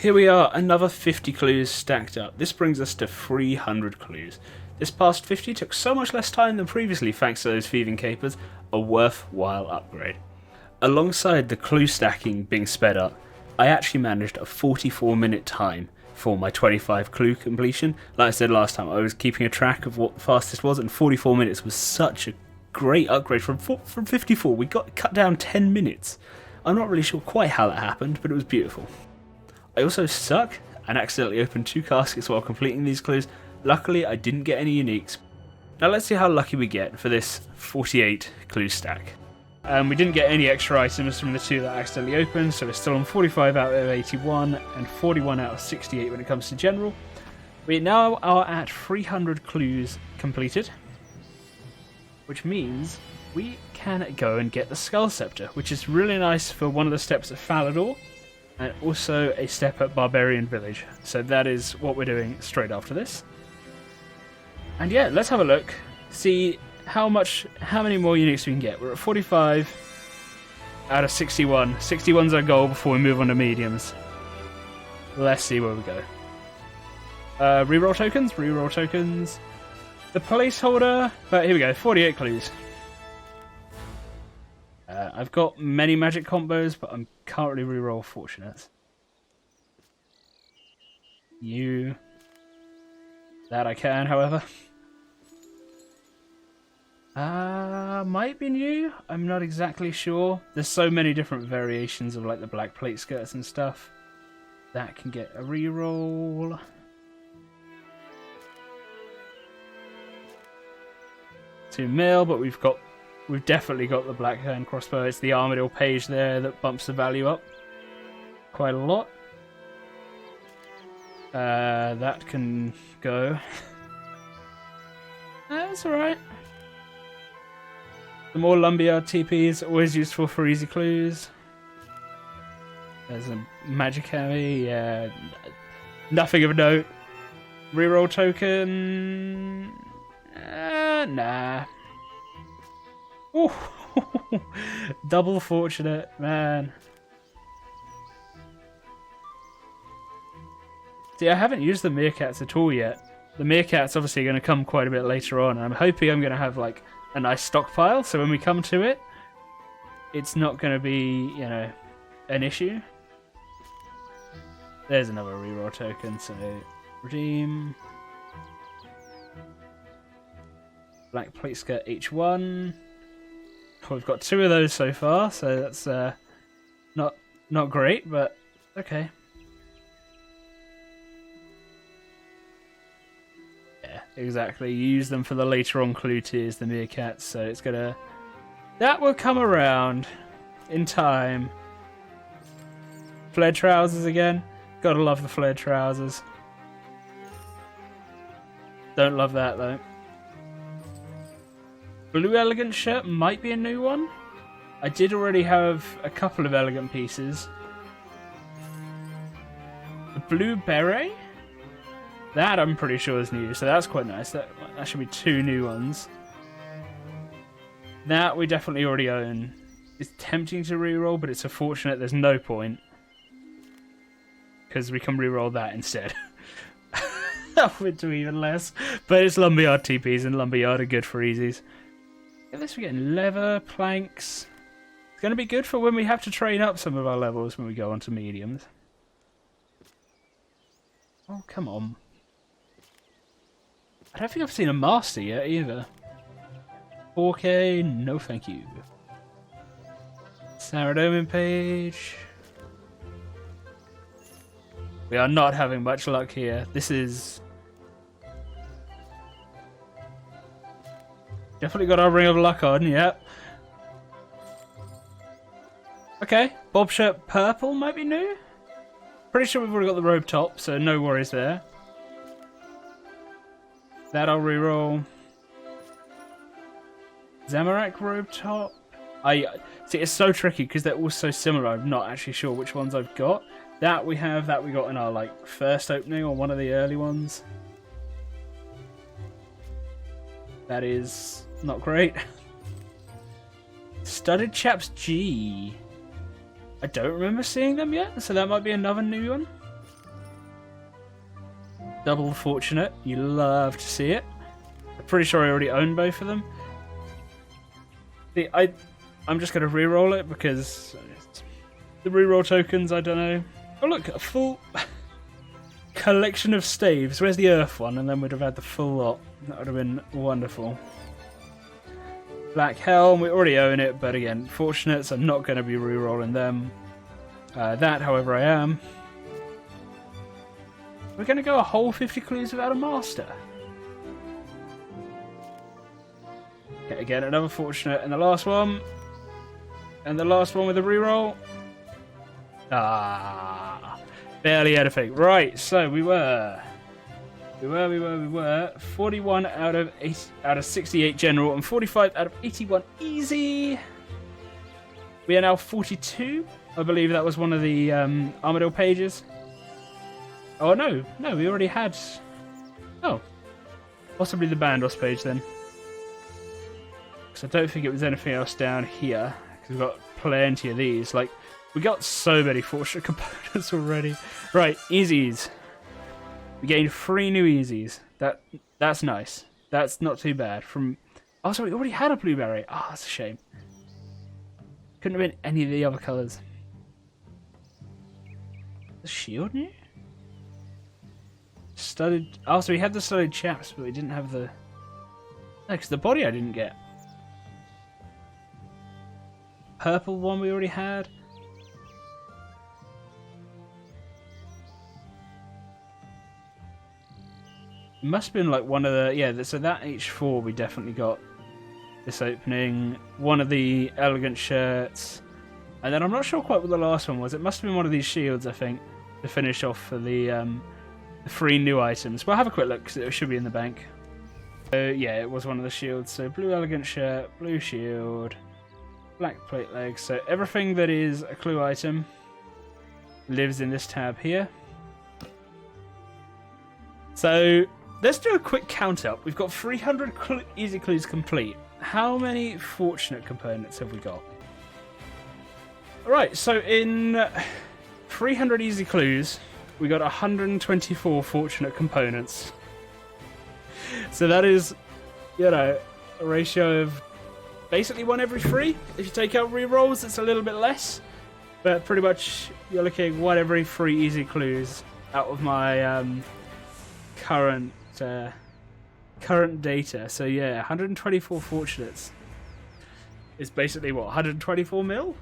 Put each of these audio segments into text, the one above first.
Here we are, another 50 clues stacked up. This brings us to 300 clues. This past 50 took so much less time than previously thanks to those thieving capers, a worthwhile upgrade. Alongside the clue stacking being sped up, I actually managed a 44-minute time for my 25 clue completion. Like I said last time, I was keeping a track of what the fastest was, and 44 minutes was such a great upgrade from 54. We got cut down 10 minutes. I'm not really sure quite how that happened, but it was beautiful. I also suck and accidentally opened 2 caskets while completing these clues. Luckily, I didn't get any uniques. Now let's see how lucky we get for this 48 clue stack. We didn't get any extra items from the 2 that I accidentally opened, so we're still on 45 out of 81 and 41 out of 68 when it comes to general. We now are at 300 clues completed, which means we can go and get the Skull Scepter, which is really nice for one of the steps at Falador, and also a step at Barbarian Village. So that is what we're doing straight after this. And yeah, let's have a look, see how many more uniques we can get. We're at 45 out of 61. 61's our goal before we move on to mediums. Let's see where we go. Reroll tokens. The placeholder, but here we go, 48 clues. I've got many magic combos, but I'm can't really reroll fortunates. That I can, however. Might be new. I'm not exactly sure. There's so many different variations of like the black plate skirts and stuff. That can get a reroll. $2 mil, but we've definitely got the black hand crossbow. It's the Armadillo page there that bumps the value up quite a lot. That can go. That's alright. The more Lumberyard TPs, always useful for easy clues. There's a magic hammy, yeah. Nothing of note. Reroll token. Nah. Ooh. Double fortunate, man. See, I haven't used the meerkats at all yet. The meerkat's obviously going to come quite a bit later on. I'm hoping I'm going to have like a nice stockpile, so when we come to it, it's not going to be, you know, an issue. There's another reroll token, so redeem. Black plate skirt H1. We've got 2 of those so far, so that's not great, but okay. Yeah, exactly. You use them for the later on clue tiers, the meerkats, so it's gonna... That will come around in time. Flared trousers again. Gotta love the flared trousers. Don't love that though. Blue elegant shirt might be a new one. I did already have a couple of elegant pieces. The blue beret? That I'm pretty sure is new, so that's quite nice. That should be 2 new ones. That we definitely already own. It's tempting to reroll, but it's unfortunate there's no point. Because we can reroll that instead. That would do even less. But it's Lumberyard TPs, and Lumberyard are good for easies. At least we're getting leather, planks. It's going to be good for when we have to train up some of our levels when we go on to mediums. Oh, come on. I don't think I've seen a master yet either. 4K, no thank you. Saradomin page. We are not having much luck here. This is... Definitely got our Ring of Luck on, yep. Okay, bob shirt purple might be new. Pretty sure we've already got the robe top, so no worries there. That I'll reroll. Zamorak robe top. See, it's so tricky because they're all so similar. I'm not actually sure which ones I've got. That we have, that we got in our like first opening or one of the early ones. That is not great. Studded Chaps G. I don't remember seeing them yet, so that might be another new one. Double fortunate. You love to see it. I'm pretty sure I already own both of them. See, I'm just going to re-roll it because the re-roll tokens, I don't know. Oh look, a full collection of staves. Where's the earth one? And then we'd have had the full lot. That would have been wonderful. Black Helm, we already own it, but again, fortunate, so I'm not going to be re-rolling them. That, however, I am. We're going to go a whole 50 clues without a master. Okay, again, another fortunate, and the last one. And the last one with a re-roll. Ah, barely anything. Right, so we were 41 out of 68 general and 45 out of 81 easy. We are now 42. I believe that was one of the Armadillo pages. Oh no, we already had. Oh, possibly the Bandos page then. Because I don't think it was anything else down here. Because we've got plenty of these. Like, we got so many fortunate components already. Right, easies. We gained 3 new easies. That's nice. That's not too bad. Oh, sorry, we already had a blueberry. Ah, that's a shame. Couldn't have been any of the other colours. The shield new? Studded. Oh, so we had the studded chaps, but we didn't have the. No, because the body I didn't get. Purple one we already had. It must have been like one of the. Yeah, so that H4 we definitely got this opening. One of the elegant shirts. And then I'm not sure quite what the last one was. It must have been one of these shields, I think, to finish off for the 3 new items. We'll have a quick look because it should be in the bank. Yeah, it was one of the shields. So blue elegant shirt, blue shield, black plate legs. So everything that is a clue item lives in this tab here. So let's do a quick count up. We've got 300 easy clues complete. How many fortunate components have we got? Alright, so in 300 easy clues, we got 124 fortunate components. So that is, you know, a ratio of basically 1 every 3. If you take out re-rolls, it's a little bit less. But pretty much, you're looking at 1 every 3 easy clues out of my current data. So yeah, 124 fortunates is basically what, 124 mil?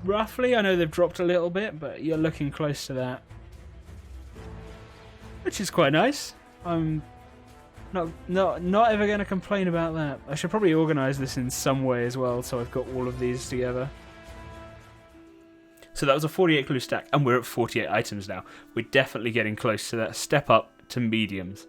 Roughly. I know they've dropped a little bit, but you're looking close to that, which is quite nice. I'm not ever going to complain about that. I should probably organise this in some way as well, so I've got all of these together. So that was a 48 clue stack, and we're at 48 items now. We're definitely getting close to that step up to mediums.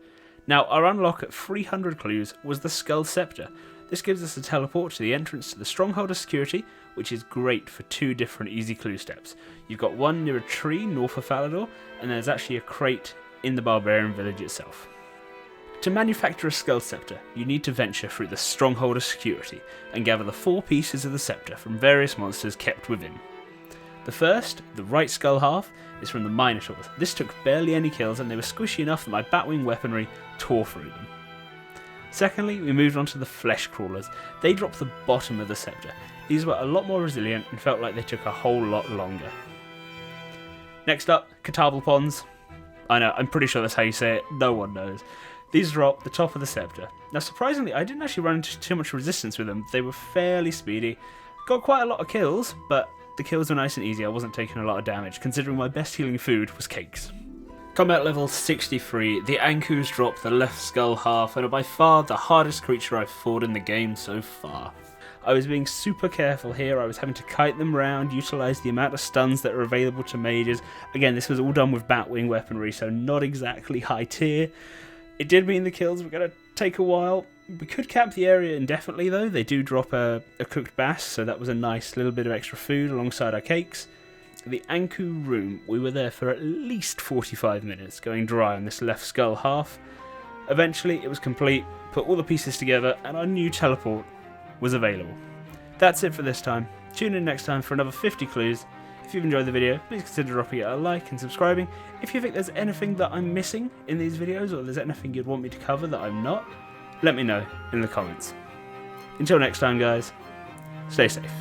Now, our unlock at 300 clues was the Skull Scepter. This gives us a teleport to the entrance to the Stronghold of Security, which is great for 2 different easy clue steps. You've got one near a tree north of Falador, and there's actually a crate in the Barbarian Village itself. To manufacture a Skull Scepter, you need to venture through the Stronghold of Security and gather the 4 pieces of the scepter from various monsters kept within. The first, the right skull half, is from the Minotaurs. This took barely any kills, and they were squishy enough that my Batwing weaponry tore through them. Secondly, we moved on to the Flesh Crawlers. They dropped the bottom of the scepter. These were a lot more resilient and felt like they took a whole lot longer. Next up, Catablepons. I know, I'm pretty sure that's how you say it, no one knows. These drop the top of the scepter. Now surprisingly, I didn't actually run into too much resistance with them. They were fairly speedy. Got quite a lot of kills, but the kills were nice and easy. I wasn't taking a lot of damage, considering my best healing food was cakes. Combat level 63, the Ankus drop the left skull half and are by far the hardest creature I've fought in the game so far. I was being super careful here. I was having to kite them round, utilise the amount of stuns that are available to mages. Again, this was all done with Batwing weaponry, so not exactly high tier. It did mean the kills were going to take a while. We could cap the area indefinitely though. They do drop a cooked bass, so that was a nice little bit of extra food alongside our cakes. The Anku room, we were there for at least 45 minutes, going dry on this left skull half. Eventually it was complete, put all the pieces together, and our new teleport was available. That's it for this time. Tune in next time for another 50 clues If you've enjoyed the video, please consider dropping it a like and subscribing. If you think there's anything that I'm missing in these videos, or there's anything you'd want me to cover that I'm not, let me know in the comments. Until next time, guys, stay safe.